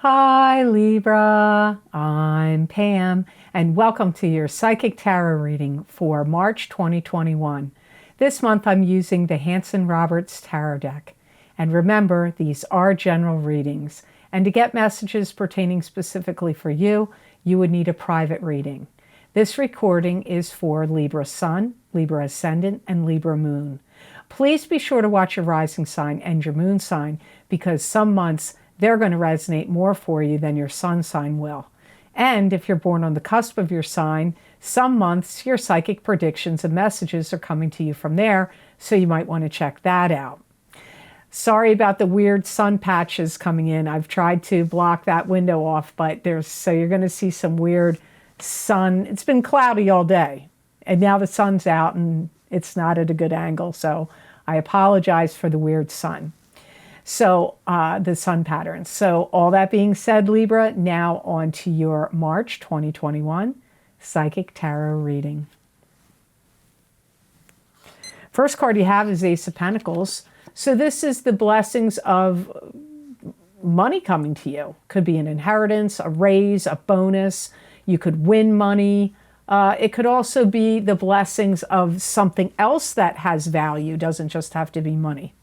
Hi Libra, I'm Pam, and welcome to your Psychic Tarot reading for March 2021. This month I'm using the Hanson-Roberts Tarot deck. And remember, these are general readings, and to get messages pertaining specifically for you, you would need a private reading. This recording is for Libra Sun, Libra Ascendant, and Libra Moon. Please be sure to watch your rising sign and your moon sign, because some months they're going to resonate more for you than your sun sign will. And if you're born on the cusp of your sign, some months your psychic predictions and messages are coming to you from there, so you might want to check that out. Sorry about the weird sun patches coming in. I've tried to block that window off, but so you're going to see some weird sun. It's been cloudy all day, and now the sun's out and it's not at a good angle, so I apologize for the weird sun. So the sun patterns. So all that being said, Libra, now on to your March 2021 Psychic Tarot reading. First card you have is Ace of Pentacles. So this is the blessings of money coming to you. Could be an inheritance, a raise, a bonus. You could win money. It could also be the blessings of something else that has value. Doesn't just have to be money.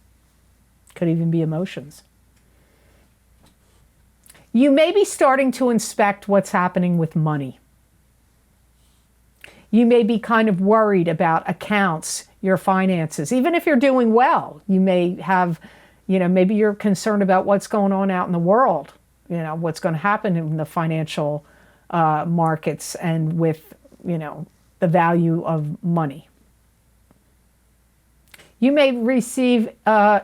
Could even be emotions. You may be starting to inspect what's happening with money. You may be kind of worried about accounts, your finances. Even if you're doing well, you may have, maybe you're concerned about what's going on out in the world, what's going to happen in the financial markets and with, the value of money. You may receive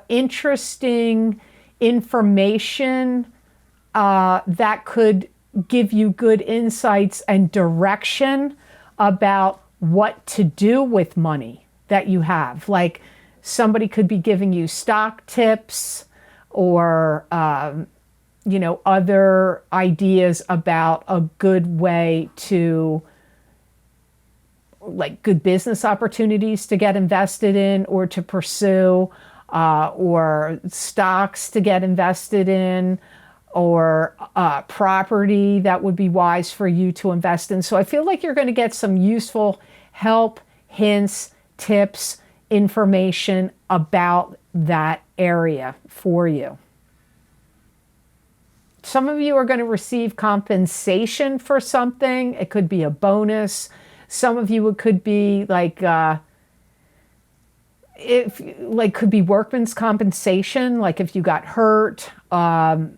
interesting information that could give you good insights and direction about what to do with money that you have. Like somebody could be giving you stock tips or, other ideas about a good way to, like good business opportunities to get invested in or to pursue, or stocks to get invested in, or property that would be wise for you to invest in. So I feel like you're going to get some useful help, hints, tips, information about that area for you. Some of you are going to receive compensation for something. It could be a bonus. Some of you, it could be could be workman's compensation, like if you got hurt or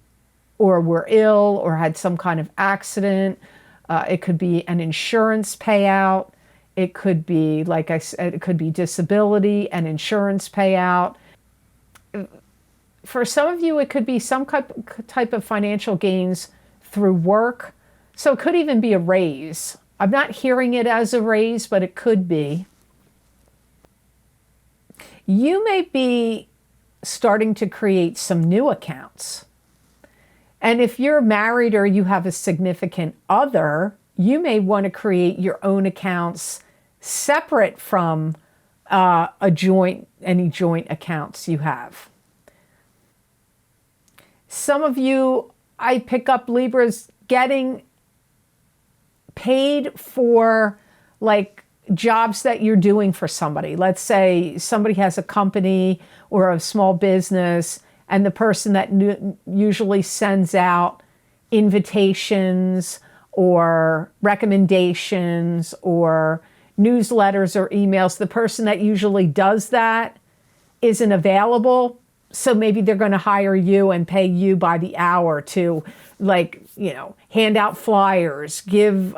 were ill or had some kind of accident. It could be an insurance payout. It could be, like I said, it could be disability and insurance payout. For some of you, it could be some type of financial gains through work. So it could even be a raise. I'm not hearing it as a raise, but it could be. You may be starting to create some new accounts. And if you're married or you have a significant other, you may want to create your own accounts separate from any joint accounts you have. Some of you, I pick up Libras, getting paid for like jobs that you're doing for somebody. Let's say somebody has a company or a small business, and the person that usually sends out invitations or recommendations or newsletters or emails, the person that usually does that isn't available. So maybe they're going to hire you and pay you by the hour to, hand out flyers, give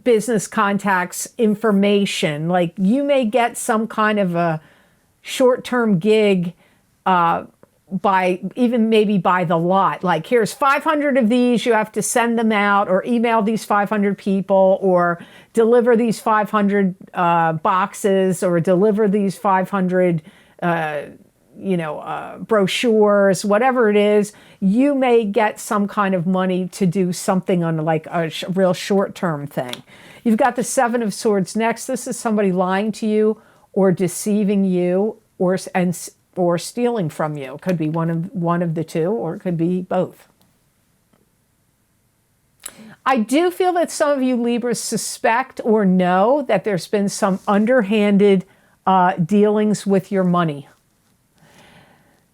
business contacts information. Like you may get some kind of a short-term gig maybe by the lot. Like here's 500 of these, you have to send them out or email these 500 people or deliver these 500 boxes or deliver these 500 brochures, whatever it is. You may get some kind of money to do something on like a real short-term thing. You've got the Seven of Swords next. This is somebody lying to you or deceiving you or stealing from you. It could be one of the two, or it could be both. I do feel that some of you Libras suspect or know that there's been some underhanded dealings with your money.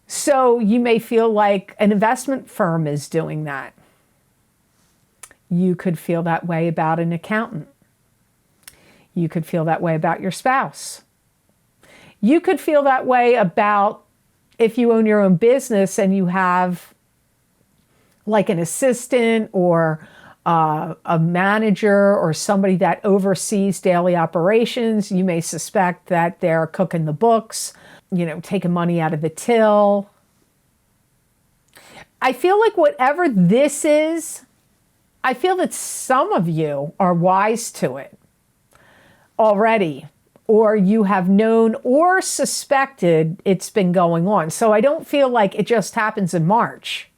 So you may feel like an investment firm is doing that. You could feel that way about an accountant. You could feel that way about your spouse. You could feel that way about if you own your own business and you have like an assistant or a manager or somebody that oversees daily operations. You may suspect that they're cooking the books, taking money out of the till. I feel like whatever this is, I feel that some of you are wise to it already, or you have known or suspected it's been going on. So I don't feel like it just happens in March.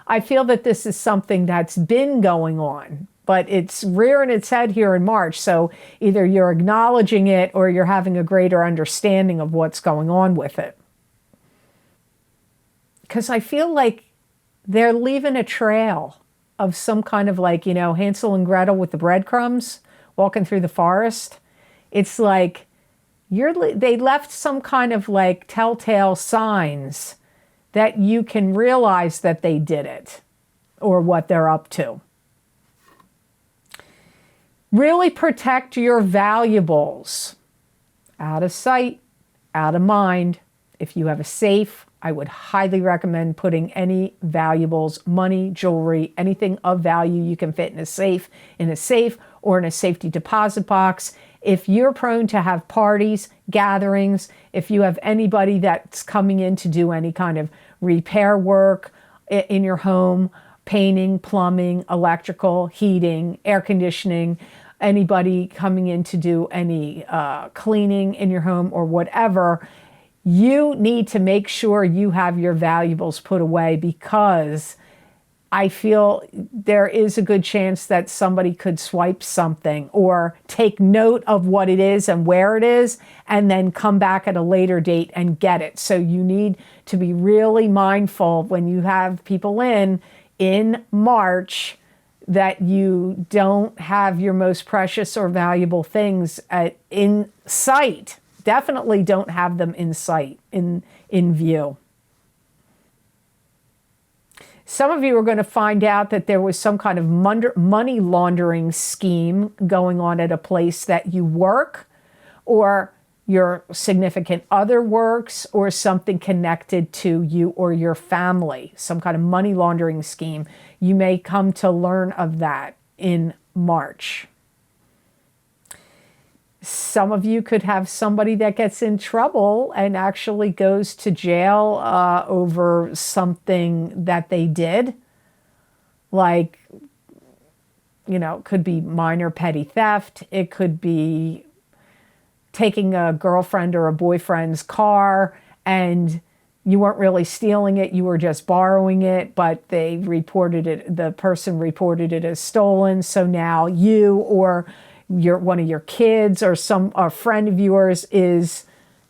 I feel that this is something that's been going on, but it's rearing its head here in March. So either you're acknowledging it or you're having a greater understanding of what's going on with it. Because I feel like they're leaving a trail of some kind of like, Hansel and Gretel with the breadcrumbs walking through the forest. It's like they left some kind of like telltale signs that you can realize that they did it or what they're up to. Really protect your valuables. Out of sight, out of mind. If you have a safe, I would highly recommend putting any valuables, money, jewelry, anything of value you can fit in a safe or in a safety deposit box. If you're prone to have parties, gatherings, if you have anybody that's coming in to do any kind of repair work in your home, painting, plumbing, electrical, heating, air conditioning, anybody coming in to do any cleaning in your home or whatever, you need to make sure you have your valuables put away, because I feel there is a good chance that somebody could swipe something or take note of what it is and where it is and then come back at a later date and get it. So you need to be really mindful when you have people in March that you don't have your most precious or valuable things in sight. Definitely don't have them in sight, in view. Some of you are going to find out that there was some kind of money laundering scheme going on at a place that you work, or your significant other works, or something connected to you or your family, some kind of money laundering scheme. You may come to learn of that in March. Some of you could have somebody that gets in trouble and actually goes to jail over something that they did. Like, could be minor petty theft. It could be taking a girlfriend or a boyfriend's car and you weren't really stealing it, you were just borrowing it, but the person reported it as stolen. So now you or one of your kids or a friend of yours is,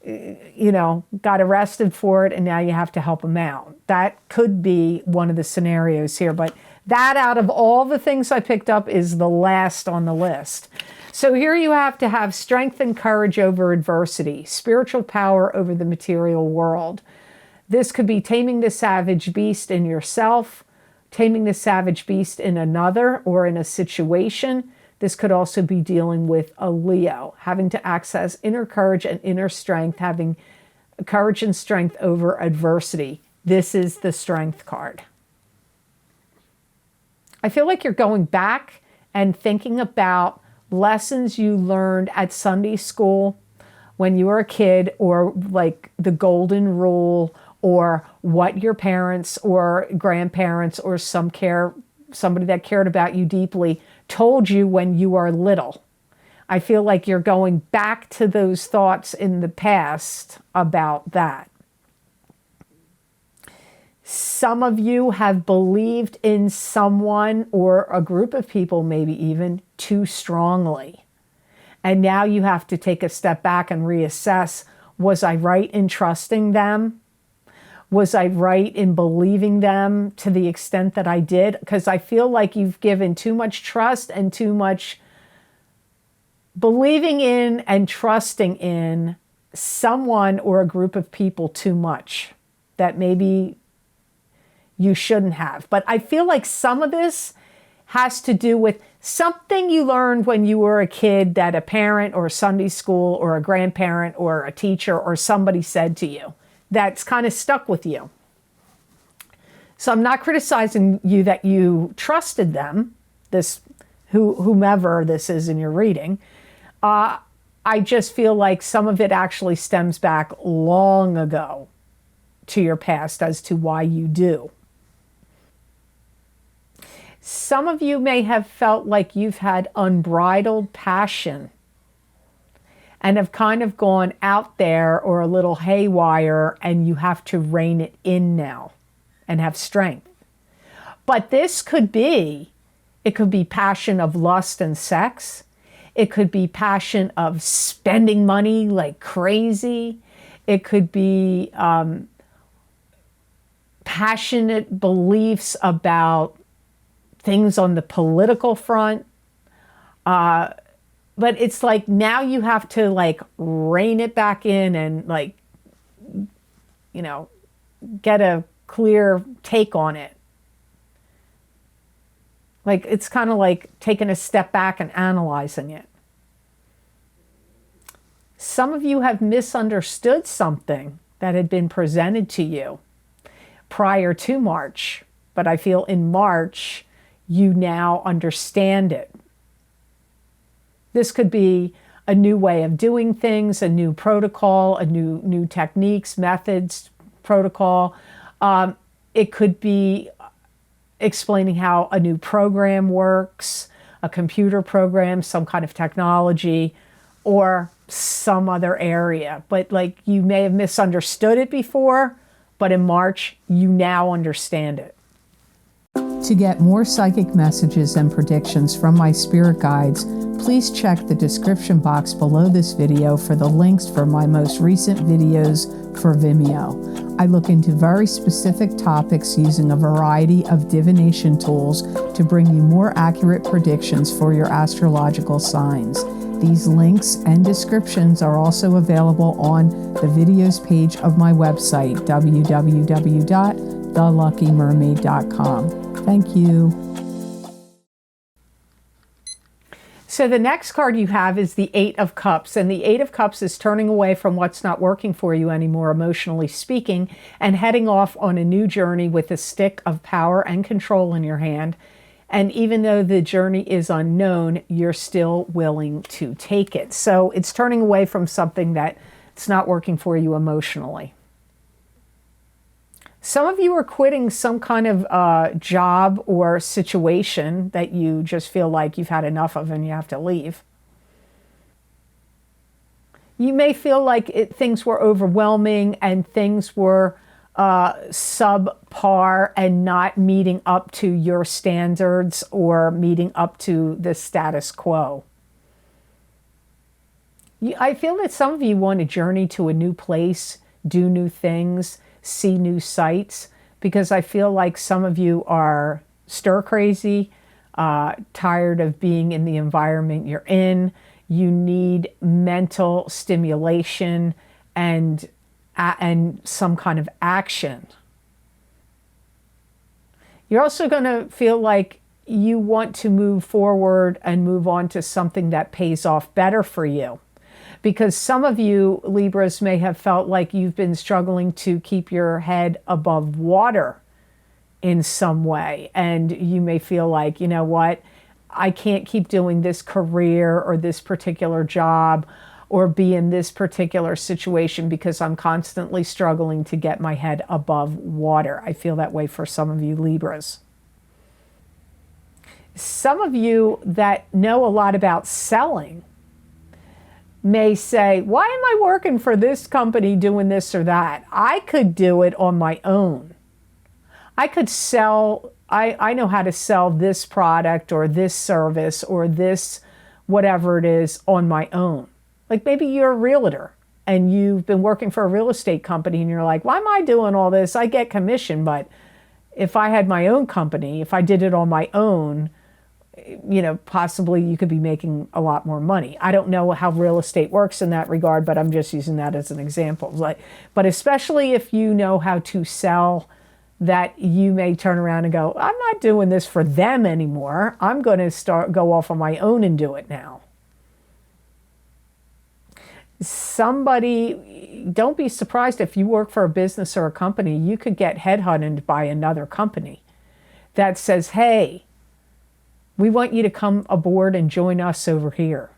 got arrested for it, and now you have to help them out. That could be one of the scenarios here, but that, out of all the things I picked up, is the last on the list. So here you have to have strength and courage over adversity, spiritual power over the material world. This could be taming the savage beast in yourself, taming the savage beast in another or in a situation. This could also be dealing with a Leo, having to access inner courage and inner strength, having courage and strength over adversity. This is the Strength card. I feel like you're going back and thinking about lessons you learned at Sunday school when you were a kid, or like the golden rule, or what your parents or grandparents or somebody that cared about you deeply told you when you were little. I feel like you're going back to those thoughts in the past about that. Some of you have believed in someone or a group of people, maybe even, too strongly. And now you have to take a step back and reassess, was I right in trusting them? Was I right in believing them to the extent that I did? Because I feel like you've given too much trust and too much believing in and trusting in someone or a group of people too much that maybe you shouldn't have. But I feel like some of this has to do with something you learned when you were a kid that a parent or Sunday school or a grandparent or a teacher or somebody said to you that's kind of stuck with you. So I'm not criticizing you that you trusted them, whomever this is in your reading. I just feel like some of it actually stems back long ago to your past as to why you do. Some of you may have felt like you've had unbridled passion and have kind of gone out there or a little haywire, and you have to rein it in now and have strength. But this could be, it could be passion of lust and sex. It could be passion of spending money like crazy. It could be passionate beliefs about things on the political front. But it's like now you have to like rein it back in and like, you know, get a clear take on it. Like it's kind of like taking a step back and analyzing it. Some of you have misunderstood something that had been presented to you prior to March, but I feel in March you now understand it. This could be a new way of doing things, a new protocol, a new techniques, methods, protocol. It could be explaining how a new program works, a computer program, some kind of technology, or some other area. But like you may have misunderstood it before, but in March, you now understand it. To get more psychic messages and predictions from my spirit guides, please check the description box below this video for the links for my most recent videos for Vimeo. I look into very specific topics using a variety of divination tools to bring you more accurate predictions for your astrological signs. These links and descriptions are also available on the videos page of my website, www.theluckymermaid.com. Thank you. So the next card you have is the Eight of Cups, and the Eight of Cups is turning away from what's not working for you anymore, emotionally speaking, and heading off on a new journey with a stick of power and control in your hand. And even though the journey is unknown, you're still willing to take it. So it's turning away from something that's not working for you emotionally. Some of you are quitting some kind of job or situation that you just feel like you've had enough of and you have to leave. You may feel like things were overwhelming and things were subpar and not meeting up to your standards or meeting up to the status quo. I feel that some of you want to journey to a new place, do new things, see new sights, because I feel like some of you are stir crazy, tired of being in the environment you're in. You need mental stimulation and some kind of action. You're also going to feel like you want to move forward and move on to something that pays off better for you. Because some of you, Libras, may have felt like you've been struggling to keep your head above water in some way. And you may feel like, you know what, I can't keep doing this career or this particular job or be in this particular situation because I'm constantly struggling to get my head above water. I feel that way for some of you Libras. Some of you that know a lot about selling may say, why am I working for this company doing this or that? I could do it on my own. I could sell, I know how to sell this product or this service or this whatever it is on my own. Like maybe you're a realtor and you've been working for a real estate company and you're like, why am I doing all this? I get commission, but if I had my own company, if I did it on my own, possibly you could be making a lot more money. I don't know how real estate works in that regard, but I'm just using that as an example. But especially if you know how to sell, that you may turn around and go, I'm not doing this for them anymore. I'm going to go off on my own and do it now. Don't be surprised if you work for a business or a company, you could get headhunted by another company that says, hey, we want you to come aboard and join us over here.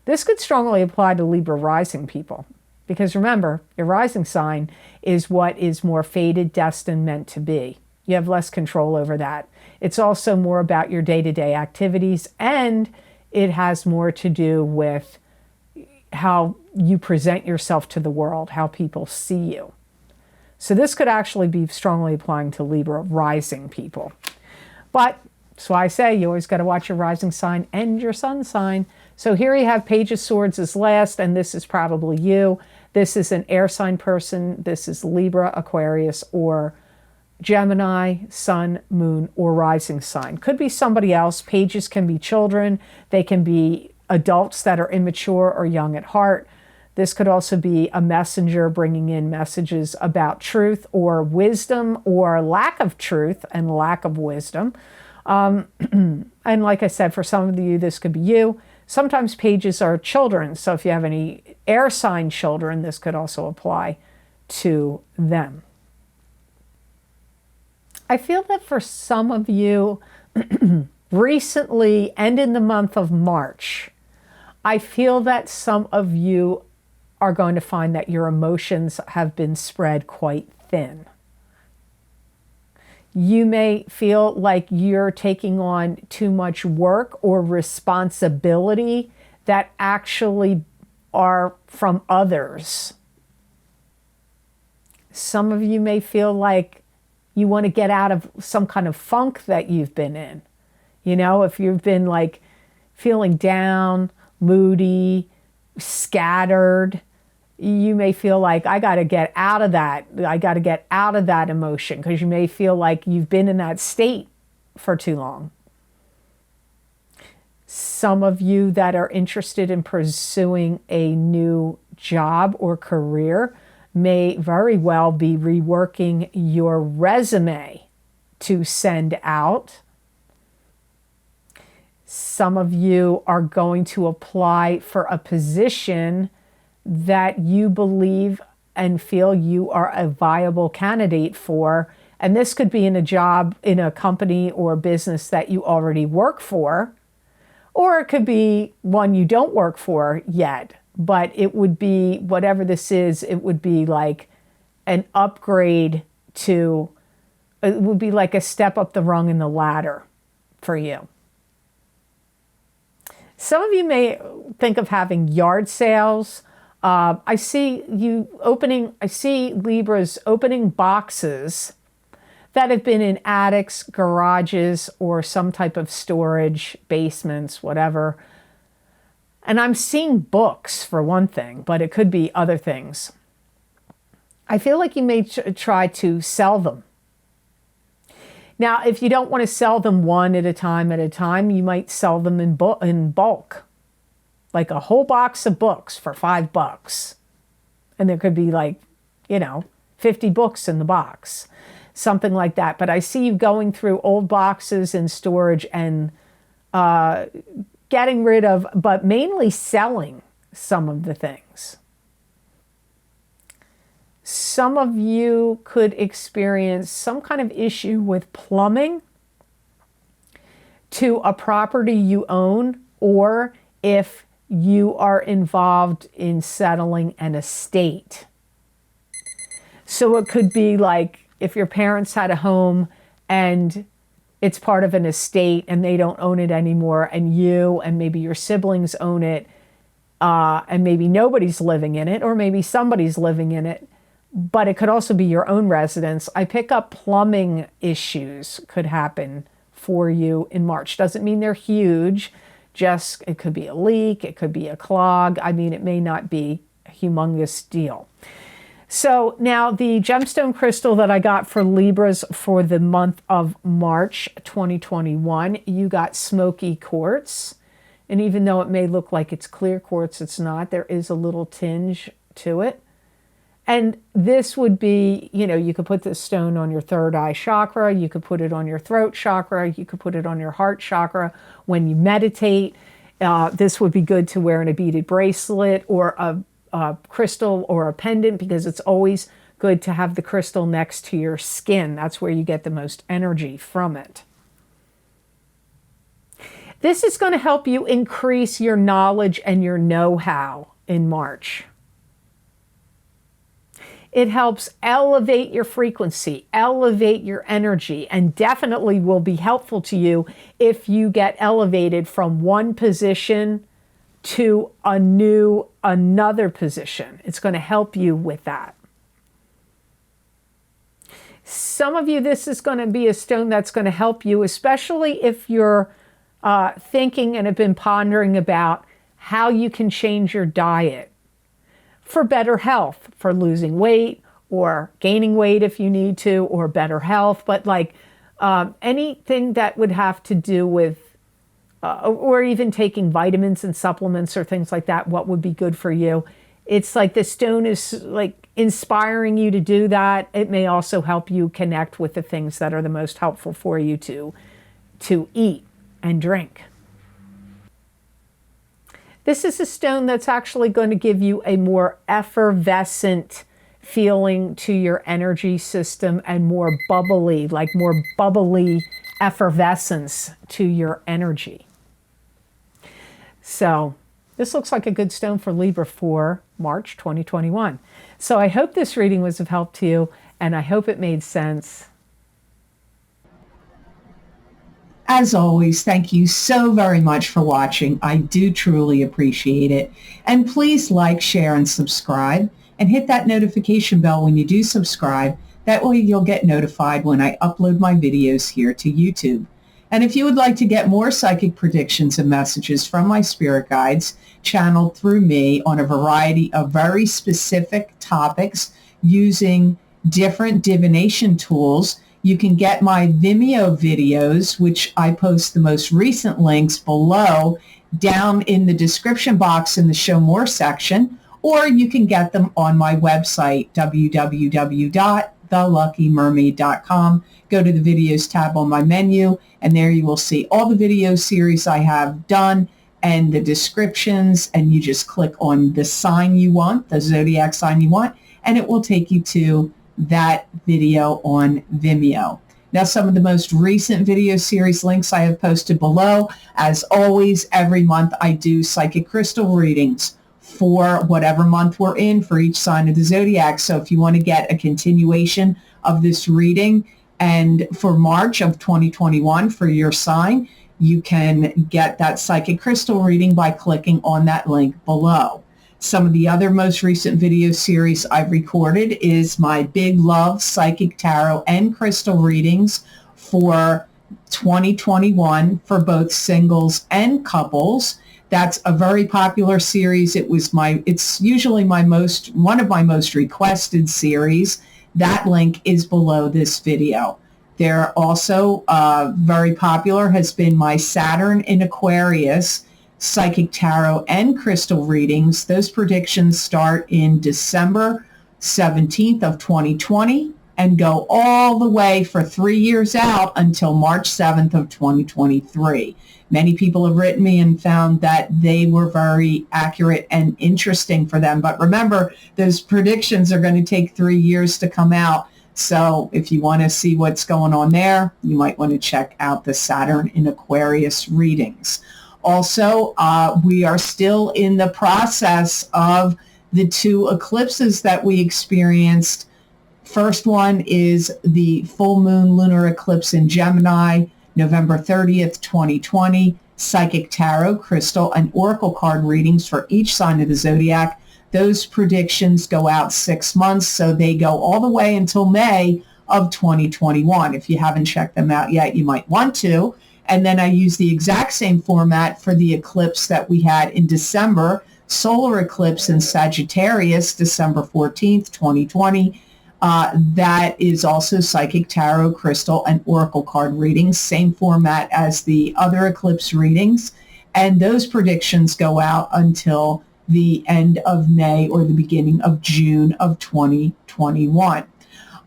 This could strongly apply to Libra rising people. Because remember, your rising sign is what is more fated, destined, meant to be. You have less control over that. It's also more about your day-to-day activities, and it has more to do with how you present yourself to the world, how people see you. So this could actually be strongly applying to Libra rising people. But that's why I say you always got to watch your rising sign and your sun sign. So here you have Page of Swords as last, and this is probably you. This is an air sign person. This is Libra, Aquarius, or Gemini, sun, moon, or rising sign. Could be somebody else. Pages can be children. They can be adults that are immature or young at heart. This could also be a messenger bringing in messages about truth or wisdom, or lack of truth and lack of wisdom. And like I said, for some of you, this could be you. Sometimes pages are children, so if you have any air sign children, this could also apply to them. I feel that for some of you, recently and in the month of March, I feel that some of you are going to find that your emotions have been spread quite thin. You may feel like you're taking on too much work or responsibility that actually are from others. Some of you may feel like you want to get out of some kind of funk that you've been in. If you've been like feeling down, moody, scattered, you may feel like, I got to get out of that. I got to get out of that emotion, because you may feel like you've been in that state for too long. Some of you that are interested in pursuing a new job or career may very well be reworking your resume to send out. Some of you are going to apply for a position that you believe and feel you are a viable candidate for. And this could be in a job in a company or business that you already work for, or it could be one you don't work for yet. But it would be, whatever this is, it would be like an upgrade to, it would be like a step up the rung in the ladder for you. Some of you may think of having yard sales. I see Libras opening boxes that have been in attics, garages, or some type of storage, basements, whatever. And I'm seeing books for one thing, but it could be other things. I feel like you may try to sell them. Now, if you don't want to sell them one at a time, you might sell them in bulk. Like a whole box of books for $5. And there could be 50 books in the box. Something like that. But I see you going through old boxes in storage and getting rid of, but mainly selling some of the things. Some of you could experience some kind of issue with plumbing to a property you own, or if you are involved in settling an estate. So it could be like if your parents had a home and it's part of an estate and they don't own it anymore, and you and maybe your siblings own it, and maybe nobody's living in it, or maybe somebody's living in it, but it could also be your own residence. I pick up plumbing issues could happen for you in March. Doesn't mean they're huge. Just, it could be a leak, it could be a clog. I mean, it may not be humongous deal. So now the gemstone crystal that I got for Libras for the month of March 2021, you got smoky quartz. And even though it may look like it's clear quartz, it's not. There is a little tinge to it. And this would be, you know, you could put this stone on your third eye chakra, you could put it on your throat chakra, you could put it on your heart chakra when you meditate. This would be good to wear in a beaded bracelet or a crystal or a pendant, because it's always good to have the crystal next to your skin. That's where you get the most energy from it. This is going to help you increase your knowledge and your know-how in March. It helps elevate your frequency, elevate your energy, and definitely will be helpful to you if you get elevated from one position to another position. It's going to help you with that. Some of you, this is going to be a stone that's going to help you, especially if you're thinking and have been pondering about how you can change your diet for better health, for losing weight or gaining weight if you need to, or better health, but like anything that would have to do with or even taking vitamins and supplements or things like that, what would be good for you. It's like the stone is like inspiring you to do that. It may also help you connect with the things that are the most helpful for you to eat and drink. This is a stone that's actually going to give you a more effervescent feeling to your energy system and more bubbly, like more bubbly effervescence to your energy. So this looks like a good stone for Libra for March 2021. So I hope this reading was of help to you, and I hope it made sense. As always, thank you so very much for watching. I do truly appreciate it. And please like, share, and subscribe, and hit that notification bell when you do subscribe. That way you'll get notified when I upload my videos here to YouTube. And if you would like to get more psychic predictions and messages from my spirit guides channeled through me on a variety of very specific topics using different divination tools, you can get my Vimeo videos, which I post the most recent links below, down in the description box in the Show More section, or you can get them on my website, www.theluckymermaid.com. Go to the videos tab on my menu, and there you will see all the video series I have done and the descriptions, and you just click on the sign you want, the zodiac sign you want, and it will take you to that video on Vimeo. Now, some of the most recent video series links I have posted below. As always, every month I do psychic crystal readings for whatever month we're in for each sign of the zodiac. So if you want to get a continuation of this reading, and for March of 2021 for your sign, you can get that psychic crystal reading by clicking on that link below. Some of the other most recent video series I've recorded is my Big Love Psychic Tarot and Crystal readings for 2021 for both singles and couples. That's a very popular series. It's usually one of my most requested series. That link is below this video. They're also very popular has been my Saturn in Aquarius Psychic Tarot and Crystal readings. Those predictions start in December 17th of 2020 and go all the way for 3 years out until March 7th of 2023. Many people have written me and found that they were very accurate and interesting for them. But remember, those predictions are going to take 3 years to come out. So if you want to see what's going on there, you might want to check out the Saturn in Aquarius readings. Also, we are still in the process of the two eclipses that we experienced. First one is the full moon lunar eclipse in Gemini, November 30th, 2020, psychic tarot, crystal, and oracle card readings for each sign of the zodiac. Those predictions go out 6 months, so they go all the way until May of 2021. If you haven't checked them out yet, you might want to. And then I use the exact same format for the eclipse that we had in December, solar eclipse in Sagittarius, December 14th, 2020. That is also psychic tarot, crystal, and oracle card readings, same format as the other eclipse readings. And those predictions go out until the end of May or the beginning of June of 2021.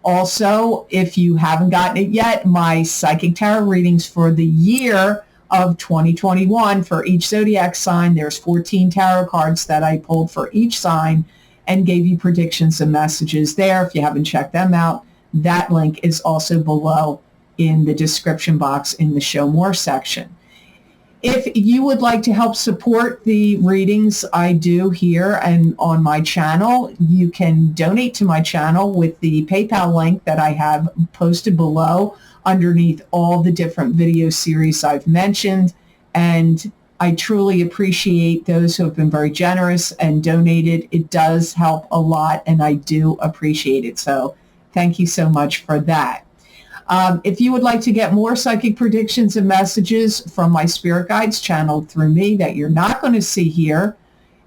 Also, if you haven't gotten it yet, my psychic tarot readings for the year of 2021 for each zodiac sign, there's 14 tarot cards that I pulled for each sign and gave you predictions and messages there. If you haven't checked them out, that link is also below in the description box in the Show More section. If you would like to help support the readings I do here and on my channel, you can donate to my channel with the PayPal link that I have posted below underneath all the different video series I've mentioned. And I truly appreciate those who have been very generous and donated. It does help a lot, and I do appreciate it. So thank you so much for that. If you would like to get more psychic predictions and messages from my spirit guides channeled through me that you're not going to see here,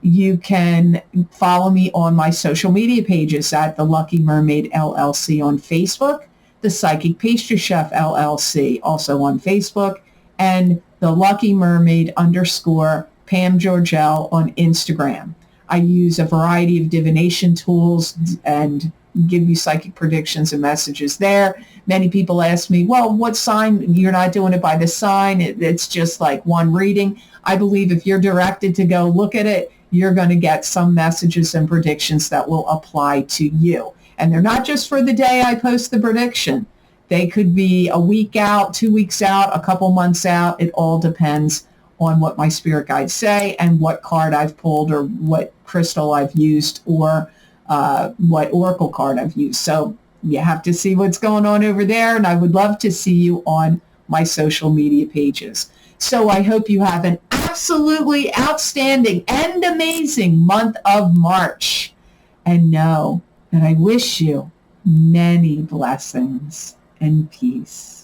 you can follow me on my social media pages at The Lucky Mermaid LLC on Facebook, The Psychic Pastry Chef LLC also on Facebook, and The Lucky Mermaid _ Pam Georgel on Instagram. I use a variety of divination tools and give you psychic predictions and messages there. Many people ask me, well, what sign? You're not doing it by the sign. It's just like one reading. I believe if you're directed to go look at it, you're going to get some messages and predictions that will apply to you. And they're not just for the day I post the prediction. They could be a week out, 2 weeks out, a couple months out. It all depends on what my spirit guides say and what card I've pulled or what crystal I've used or what oracle card I've used. So you have to see what's going on over there, and I would love to see you on my social media pages. So I hope you have an absolutely outstanding and amazing month of March. And know that I wish you many blessings and peace.